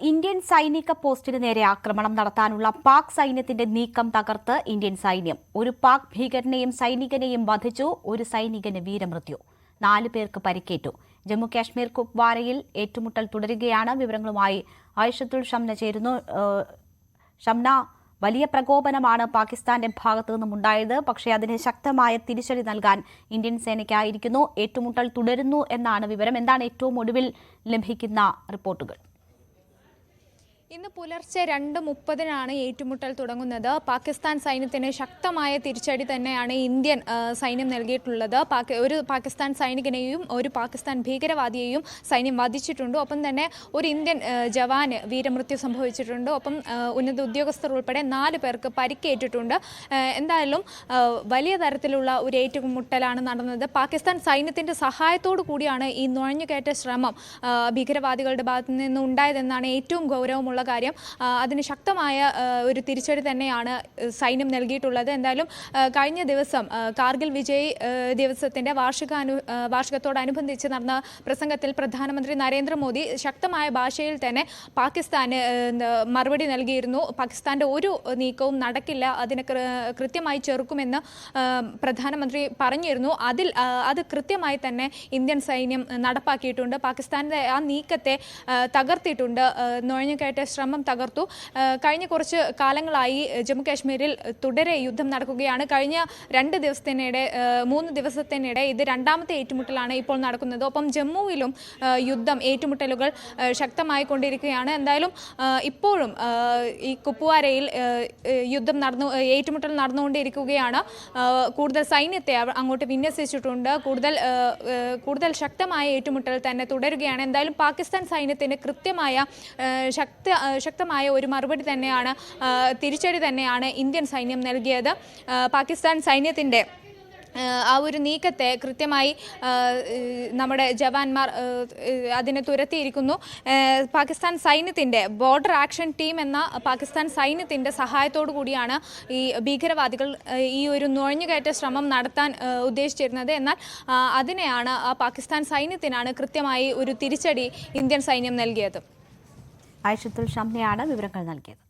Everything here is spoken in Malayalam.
ഇന്ത്യൻ സൈനിക പോസ്റ്റിന് നേരെ ആക്രമണം നടത്താനുള്ള പാക് സൈന്യത്തിന്റെ നീക്കം തകർത്ത് ഇന്ത്യൻ സൈന്യം. ഒരു പാക് ഭീകരനെയും സൈനികനെയും വധിച്ചു. ഒരു സൈനികന് വീരമൃത്യു. 4 പേർക്ക് പരിക്കേറ്റു. ജമ്മു കാശ്മീർ കുപ്വാരയിൽ ഏറ്റുമുട്ടൽ തുടരുകയാണ്. വിവരങ്ങളുമായി ആയിഷത്തുൽ ഷംന ചേരുന്നു. ഷംന, വലിയ പ്രകോപനമാണ് പാകിസ്ഥാന്റെ ഭാഗത്തു നിന്നും ഉണ്ടായത്. പക്ഷേ അതിന് ശക്തമായ തിരിച്ചടി നൽകാൻ ഇന്ത്യൻ സേനയ്ക്കായിരിക്കുന്നു. ഏറ്റുമുട്ടൽ തുടരുന്നു എന്നാണ് വിവരം. എന്താണ് ഏറ്റവും ഒടുവിൽ ലഭിക്കുന്ന റിപ്പോർട്ടുകൾ? ഇന്ന് പുലർച്ചെ 2:30-നാണ് ഏറ്റുമുട്ടൽ തുടങ്ങുന്നത്. പാകിസ്ഥാൻ സൈന്യത്തിന് ശക്തമായ തിരിച്ചടി തന്നെയാണ് ഇന്ത്യൻ സൈന്യം നൽകിയിട്ടുള്ളത്. ഒരു പാകിസ്ഥാൻ സൈനികനെയും ഒരു പാകിസ്ഥാൻ ഭീകരവാദിയെയും സൈന്യം വധിച്ചിട്ടുണ്ട്. ഒപ്പം തന്നെ ഒരു ഇന്ത്യൻ ജവാന് വീരമൃത്യു സംഭവിച്ചിട്ടുണ്ട്. ഒപ്പം ഉന്നത ഉദ്യോഗസ്ഥർ ഉൾപ്പെടെ 4 പേർക്ക് പരിക്കേറ്റിട്ടുണ്ട്. എന്തായാലും വലിയ തരത്തിലുള്ള ഒരു ഏറ്റുമുട്ടലാണ് നടന്നത്. പാകിസ്ഥാൻ സൈന്യത്തിൻ്റെ സഹായത്തോടു കൂടിയാണ് ഈ നുഴഞ്ഞുകയറ്റ ശ്രമം ഭീകരവാദികളുടെ ഭാഗത്തു നിന്ന് ഉണ്ടായതെന്നാണ് ഏറ്റവും ഗൗരവമുള്ള കാര്യം. അതിന് ശക്തമായ ഒരു തിരിച്ചടി തന്നെയാണ് സൈന്യം നൽകിയിട്ടുള്ളത്. എന്തായാലും കഴിഞ്ഞ ദിവസം കാർഗിൽ വിജയ് ദിവസത്തിൻ്റെ വാർഷികത്തോടനുബന്ധിച്ച് നടന്ന പ്രസംഗത്തിൽ പ്രധാനമന്ത്രി നരേന്ദ്രമോദി ശക്തമായ ഭാഷയിൽ തന്നെ പാകിസ്ഥാന് മറുപടി നൽകിയിരുന്നു. പാകിസ്ഥാന്റെ ഒരു നീക്കവും നടക്കില്ല, അതിനെ കൃത്യമായി ചെറുക്കുമെന്ന് പ്രധാനമന്ത്രി പറഞ്ഞിരുന്നു. അത് കൃത്യമായി തന്നെ ഇന്ത്യൻ സൈന്യം നടപ്പാക്കിയിട്ടുണ്ട്. പാകിസ്ഥാന്റെ ആ നീക്കത്തെ തകർത്തിട്ടുണ്ട്. നുഴഞ്ഞുകയറ്റ ശ്രമം തകർത്തു. കഴിഞ്ഞ കുറച്ച് കാലങ്ങളായി ജമ്മു കാശ്മീരിൽ തുടരെ യുദ്ധം നടക്കുകയാണ്. കഴിഞ്ഞ 2 ദിവസത്തിനിടെ 3 ദിവസത്തിനിടെ ഇത് 2ാമത്തെ ഏറ്റുമുട്ടലാണ് ഇപ്പോൾ നടക്കുന്നത്. ഒപ്പം ജമ്മുവിലും ഏറ്റുമുട്ടലുകൾ ശക്തമായി കൊണ്ടിരിക്കുകയാണ്. എന്തായാലും ഇപ്പോഴും ഈ കുപ്വാരയിൽ ഏറ്റുമുട്ടൽ നടന്നുകൊണ്ടിരിക്കുകയാണ്. കൂടുതൽ സൈന്യത്തെ അങ്ങോട്ട് വിന്യസിച്ചിട്ടുണ്ട്. കൂടുതൽ ശക്തമായ ഏറ്റുമുട്ടൽ തന്നെ തുടരുകയാണ്. എന്തായാലും പാകിസ്ഥാൻ സൈന്യത്തിന് ശക്തമായ ഒരു മറുപടി തന്നെയാണ്, തിരിച്ചടി തന്നെയാണ് ഇന്ത്യൻ സൈന്യം നൽകിയത്. പാകിസ്ഥാൻ സൈന്യത്തിൻ്റെ ആ ഒരു നീക്കത്തെ കൃത്യമായി നമ്മുടെ ജവാന്മാർ അതിനെ തുരത്തിയിരിക്കുന്നു. പാകിസ്ഥാൻ സൈന്യത്തിൻ്റെ ബോർഡർ ആക്ഷൻ ടീം എന്ന പാകിസ്ഥാൻ സൈന്യത്തിൻ്റെ സഹായത്തോടു കൂടിയാണ് ഈ ഭീകരവാദികൾ ഈ ഒരു നുഴഞ്ഞുകയറ്റ ശ്രമം നടത്താൻ ഉദ്ദേശിച്ചിരുന്നത്. എന്നാൽ അതിനെയാണ് പാകിസ്ഥാൻ സൈന്യത്തിനാണ് കൃത്യമായി ഒരു തിരിച്ചടി ഇന്ത്യൻ സൈന്യം നൽകിയത്. ആയിഷത്തുൽ ഷംനയാണ് വിവരങ്ങൾ നൽകിയത്.